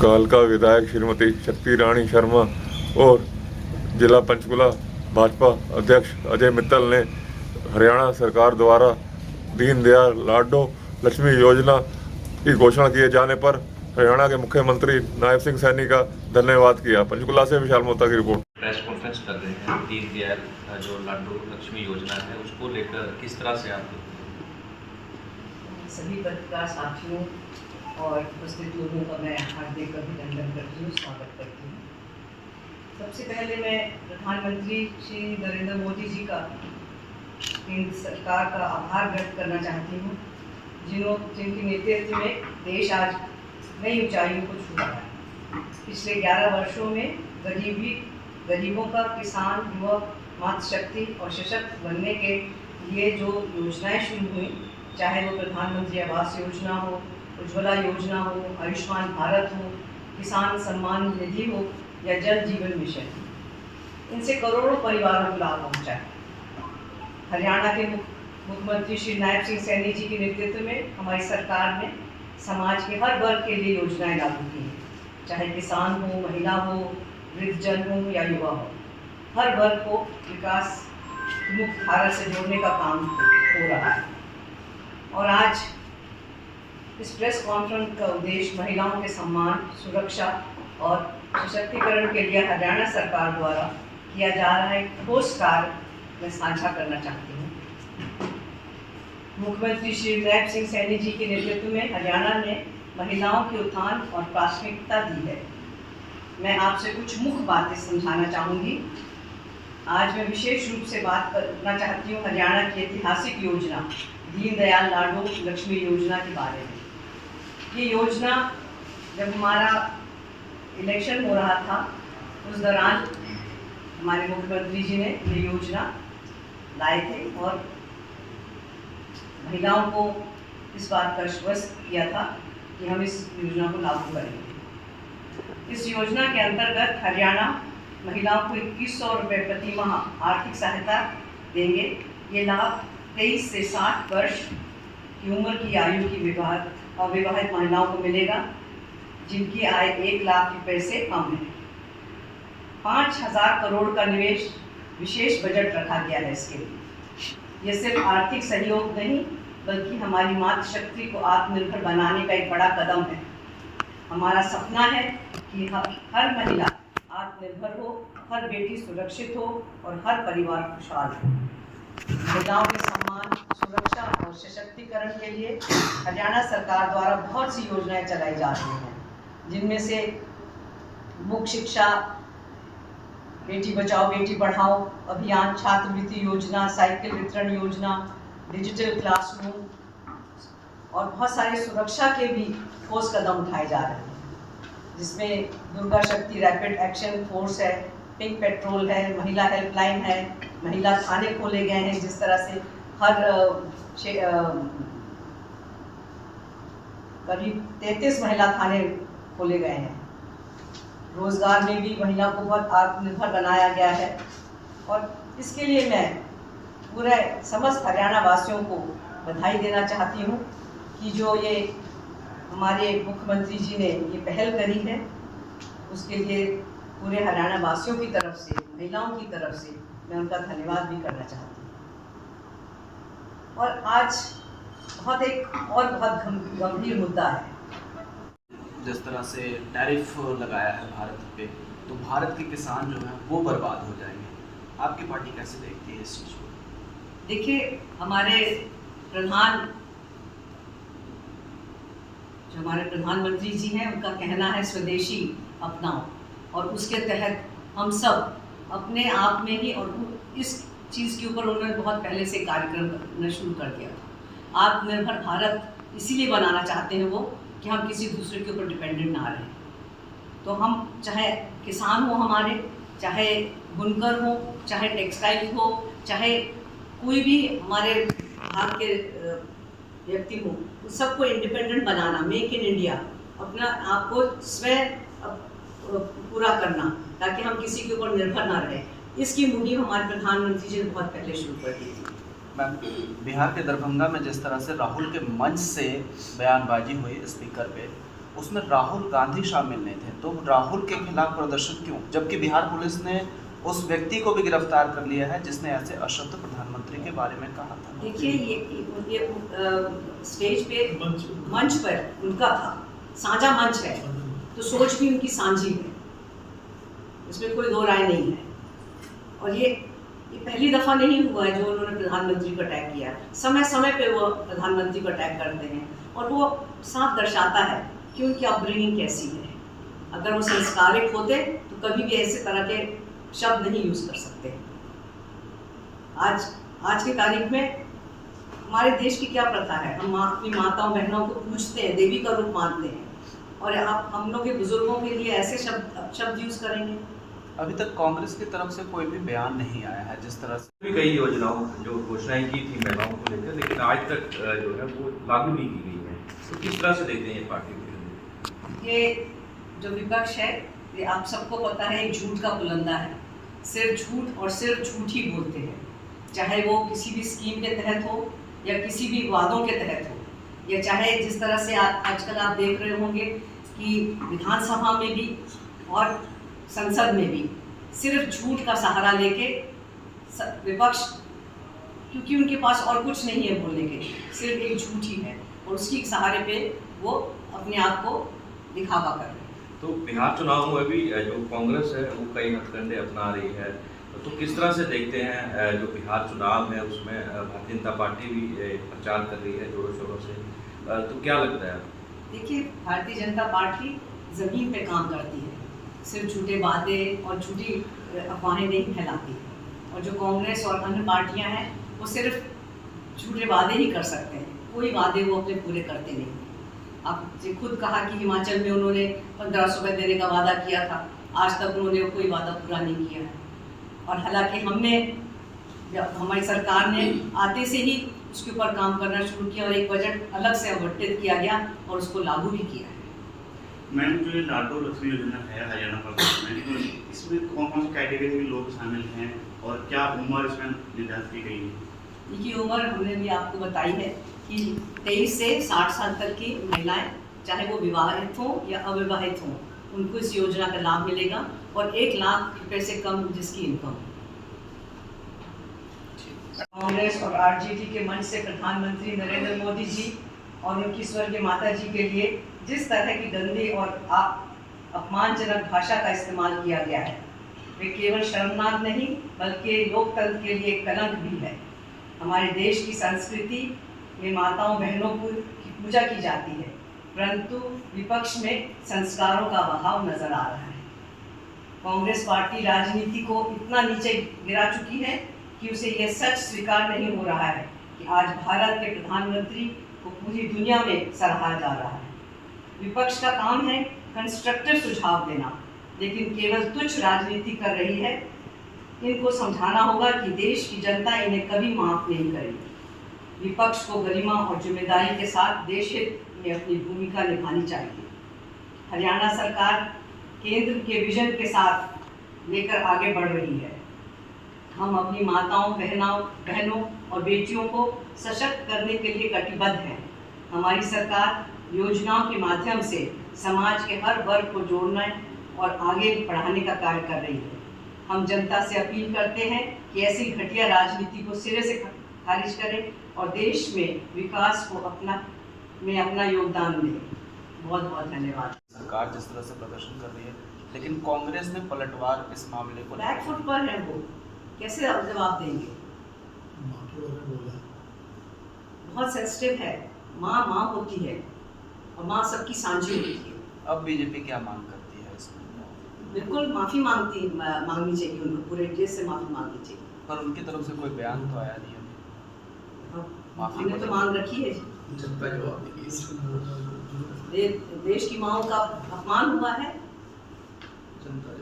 कालका विधायक श्रीमती शक्ति रानी शर्मा और जिला पंचकुला भाजपा अध्यक्ष अजय मित्तल ने हरियाणा सरकार द्वारा दीनदयाल लाडो लक्ष्मी योजना की घोषणा किए जाने पर हरियाणा के मुख्यमंत्री नायब सिंह सैनी का धन्यवाद किया। पंचकुला से विशाल मोहता की रिपोर्ट। प्रेस कॉन्फ्रेंस कर रहे हैं दीनदयाल जो लाडो लक्ष्मी योजना है उसको लेकर किस तरह से आप सभी पत्रकार साथियों और उपस्थित लोगों का मैं हार्दिक अभिनंदन करती हूँ, स्वागत करती हूँ। सबसे पहले मैं प्रधानमंत्री श्री नरेंद्र मोदी जी का केंद्र सरकार का आभार व्यक्त करना चाहती हूँ, जिनके नेतृत्व में देश आज नई ऊंचाइयों को छू रहा है। पिछले 11 वर्षों में गरीबों का, किसान, युवक, मातृशक्ति और सशक्त बनने के लिए जो योजनाएं शुरू हुई, चाहे वो प्रधानमंत्री आवास योजना हो, उज्ज्वला योजना हो, आयुष्मान भारत हो, किसान सम्मान निधि हो या जल जीवन मिशन, इनसे करोड़ों परिवारों को लाभ पहुंचा है। हरियाणा के मुख्यमंत्री श्री नायब सिंह सैनी जी के नेतृत्व में हमारी सरकार ने समाज के हर वर्ग के लिए योजनाएं लागू की हैं, चाहे किसान हो, महिला हो, वृद्धजन हो या युवा हो। हर वर्ग को विकास मुख्य धारा से जोड़ने का काम हो रहा है। और आज इस प्रेस कॉन्फ्रेंस का उद्देश्य महिलाओं के सम्मान, सुरक्षा और सशक्तिकरण के लिए हरियाणा सरकार द्वारा किया जा रहा है ठोस कार्य मैं साझा करना चाहती हूँ। मुख्यमंत्री श्री नायब सिंह सैनी जी के नेतृत्व में हरियाणा ने महिलाओं के उत्थान और प्राथमिकता दी है। मैं आपसे कुछ मुख्य बातें समझाना चाहूँगी। आज मैं विशेष रूप से बात करना चाहती हूँ हरियाणा की ऐतिहासिक योजना दीनदयाल लाडो लक्ष्मी योजना के बारे में। ये योजना जब हमारा इलेक्शन हो रहा था उस दौरान हमारे मुख्यमंत्री जी ने ये योजना लाए थे और महिलाओं को इस बात का आश्वस्त किया था कि हम इस योजना को लागू करेंगे। इस योजना के अंतर्गत हरियाणा महिलाओं को 2100 रुपये प्रति माह आर्थिक सहायता देंगे। ये लाभ 23 से 60 वर्ष की उम्र की आयु की अविवाहित महिलाओं को मिलेगा, जिनकी आय 1 लाख रुपए से कम है। 5000 करोड़ का विशेष बजट रखा गया है इसके लिए। ये सिर्फ आर्थिक सहयोग नहीं बल्कि हमारी मातृशक्ति को आत्मनिर्भर बनाने का एक बड़ा कदम है। हमारा सपना है कि हर महिला आत्मनिर्भर हो, हर बेटी सुरक्षित हो और हर परिवार खुशहाल हो। महिलाओं के सम्मान, सुरक्षा और सशक्तिकरण के लिए हरियाणा सरकार द्वारा बहुत सी योजनाएं चलाई जा रही हैं, जिनमें से मुख्य शिक्षा, बेटी बचाओ बेटी पढ़ाओ अभियान, छात्रवृत्ति योजना, साइकिल वितरण योजना, डिजिटल क्लासरूम और बहुत सारे सुरक्षा के भी ठोस कदम उठाए जा रहे हैं, जिसमें दुर्गा शक्ति रैपिड एक्शन फोर्स है, पिंक पेट्रोल है, महिला हेल्पलाइन है, महिला थाने खोले गए हैं। जिस तरह से हर करीब 33 महिला थाने खोले गए हैं। रोजगार में भी महिला को बहुत आत्मनिर्भर बनाया गया है और इसके लिए मैं पूरे समस्त हरियाणा वासियों को बधाई देना चाहती हूँ कि जो ये हमारे मुख्यमंत्री जी ने ये पहल करी है, उसके लिए पूरे हरियाणा वासियों की तरफ से, महिलाओं की तरफ से मैं उनका धन्यवाद भी करना चाहती हूँ। और आज बहुत गंभीर मुद्दा है। जिस तरह से टैरिफ लगाया है भारत पे, तो भारत के किसान जो हैं वो बर्बाद हो जाएंगे। आपकी पार्टी कैसे देखती है इस चीज़ को? देखिए, हमारे प्रधानमंत्री जी हैं, उनका कहना है स्वदेशी अपनाओ, और उसके तहत हम सब अपने आप में ही, और इस चीज़ के ऊपर उन्होंने बहुत पहले से कार्यक्रम करना शुरू कर दिया था। आत्मनिर्भर भारत इसीलिए बनाना चाहते हैं वो कि हम किसी दूसरे के ऊपर डिपेंडेंट ना रहें। तो हम चाहे किसान हो हमारे, चाहे बुनकर हो, चाहे टेक्सटाइल हो, चाहे कोई भी हमारे भाग के व्यक्ति हो, सबको independent banana, make in India, अपना आपको स्वयं पूरा करना, ताकि हम किसी के ऊपर निर्भर ना रहे। इसकी मुहिम हमारे प्रधानमंत्री जी ने बहुत पहले शुरू कर दी थी। मैम, बिहार के दरभंगा में जिस तरह से राहुल के मंच से बयानबाजी हुई स्पीकर पे, उसमें राहुल गांधी शामिल नहीं थे, तो राहुल के खिलाफ प्रदर्शन क्यों, जबकि बिहार पुलिस ने उस व्यक्ति को भी गिरफ्तार कर लिया है जिसने ऐसे अशुद्ध प्रधानमंत्री के बारे में कहा था। देखिए ये स्टेज पे मंच पर उनका था, साझा मंच है, तो सोच भी उनकी साझी है, इसमें कोई दो राय नहीं है। और ये पहली दफ़ा नहीं हुआ है जो उन्होंने प्रधानमंत्री को अटैक किया। समय समय पे वो प्रधानमंत्री को अटैक करते हैं और वो साफ दर्शाता है कि उनकी अपब्रिंगिंग कैसी है। अगर वो संस्कारिक होते तो कभी भी ऐसे तरह के शब्द नहीं यूज़ कर सकते। आज की तारीख में हमारे देश की क्या प्रथा है, हम अपनी माताओं बहनों को पूजते हैं, देवी का रूप मानते हैं, और आप हम लोग के बुजुर्गों के लिए ऐसे शब्द यूज़ करेंगे। अभी तक कांग्रेस की तरफ से कोई भी बयान नहीं आया है, जिस तरह से भी कई योजनाओं जो घोषणाएं की थी महिलाओं को लेकर, लेकिन आज तक जो है वो लागू नहीं की गई है। तो किस तरह से देखते हैं ये पार्टी के? ये जो विपक्ष है, ये आप सबको पता है, एक झूठ का पुलंदा है। सिर्फ झूठ और सिर्फ झूठ ही बोलते हैं, चाहे वो किसी भी स्कीम के तहत हो या किसी भी वादों के तहत हो, या चाहे जिस तरह से आजकल आप देख रहे होंगे कि विधानसभा में भी और संसद में भी सिर्फ झूठ का सहारा लेके विपक्ष, क्योंकि उनके पास और कुछ नहीं है बोलने के, सिर्फ एक झूठ ही है, और उसकी सहारे पे वो अपने आप को दिखावा कर रहे हैं। तो बिहार चुनाव में भी जो कांग्रेस है वो कई हथकंडे अपना रही है, तो किस तरह से देखते हैं जो बिहार चुनाव है उसमें भारतीय जनता पार्टी भी प्रचार कर रही है जोरों शोरों से, तो क्या लगता है? देखिए, भारतीय जनता पार्टी ज़मीन पे काम करती है, सिर्फ झूठे वादे और झूठी अफवाहें नहीं फैलाती है। और जो कांग्रेस और अन्य पार्टियां हैं वो सिर्फ झूठे वादे ही कर सकते हैं, कोई वादे वो अपने पूरे करते नहीं। आपने खुद कहा कि हिमाचल में उन्होंने 1500 रुपये देने का वादा किया था, आज तक उन्होंने कोई वादा पूरा नहीं किया है। और हालांकि हमारी सरकार ने आते से ही उसके ऊपर काम करना शुरू किया और एक बजट अलग से आवंटित किया गया और उसको लागू भी किया है। मैम, जो ये लाडो लक्ष्मी योजना है हरियाणा प्रदेश में, तो इसमें कौन कौन सी कैटेगरी के लोग शामिल हैं और क्या उम्र इसमें निर्धारित की गई है? इनकी उम्र हमने भी आपको बताई है कि 23 से 60 साल तक की महिलाएं, चाहे वो विवाहित हों या अविवाहित हों, उनको इस योजना का लाभ मिलेगा, और 1 लाख रुपए से कम जिसकी इनकम। कांग्रेस और आरजेडी के मंच से प्रधानमंत्री नरेंद्र मोदी जी और उनकी स्वर्गीय माता जी के लिए जिस तरह की गंदी और अपमानजनक भाषा का इस्तेमाल किया गया है, वे केवल शर्मनाक नहीं बल्कि लोकतंत्र के लिए कलंक भी है। हमारे देश की संस्कृति में माताओं बहनों की पूजा की जाती है, परंतु विपक्ष में संस्कारों का अभाव नजर आ रहा है। कांग्रेस पार्टी राजनीति को इतना नीचे गिरा चुकी है कि उसे यह सच स्वीकार नहीं हो रहा है कि आज भारत के प्रधानमंत्री को पूरी दुनिया में सराहा जा रहा है। विपक्ष का काम है कंस्ट्रक्टिव सुझाव देना, लेकिन केवल तुच्छ राजनीति कर रही है। इनको समझाना होगा कि देश की जनता इन्हें कभी माफ नहीं करेगी। विपक्ष को गरिमा और जिम्मेदारी के साथ देश हित में अपनी भूमिका निभानी चाहिए। हरियाणा सरकार केंद्र के विजन के साथ लेकर आगे बढ़ रही है। हम अपनी माताओं बहनों और बेटियों को सशक्त करने के लिए कटिबद्ध हैं। हमारी सरकार योजनाओं के माध्यम से समाज के हर वर्ग को जोड़ने और आगे बढ़ाने का कार्य कर रही है। हम जनता से अपील करते हैं कि ऐसी घटिया राजनीति को सिरे से खारिज करें और देश में विकास को अपना योगदान दें। बहुत बहुत धन्यवाद। सरकार जिस तरह से प्रदर्शन कर रही है, लेकिन कांग्रेस ने पलटवार इस मामले को बैक फुट पर है, वो कैसे जवाब देंगे? बहुत सेंसिटिव है। माँ होती है और माँ सबकी साझी होती है। अब बीजेपी क्या मांग करती है इसमें? बिल्कुल माफ़ी मांगनी चाहिए, उनको पूरे देश से माफ़ी मांगनी चाहिए। पर उनकी तरफ से कोई बयान तो आया नहीं अभी। माफ़ी ने तो मांग रखी है। देश की माँओं का अपमान हुआ है। जनता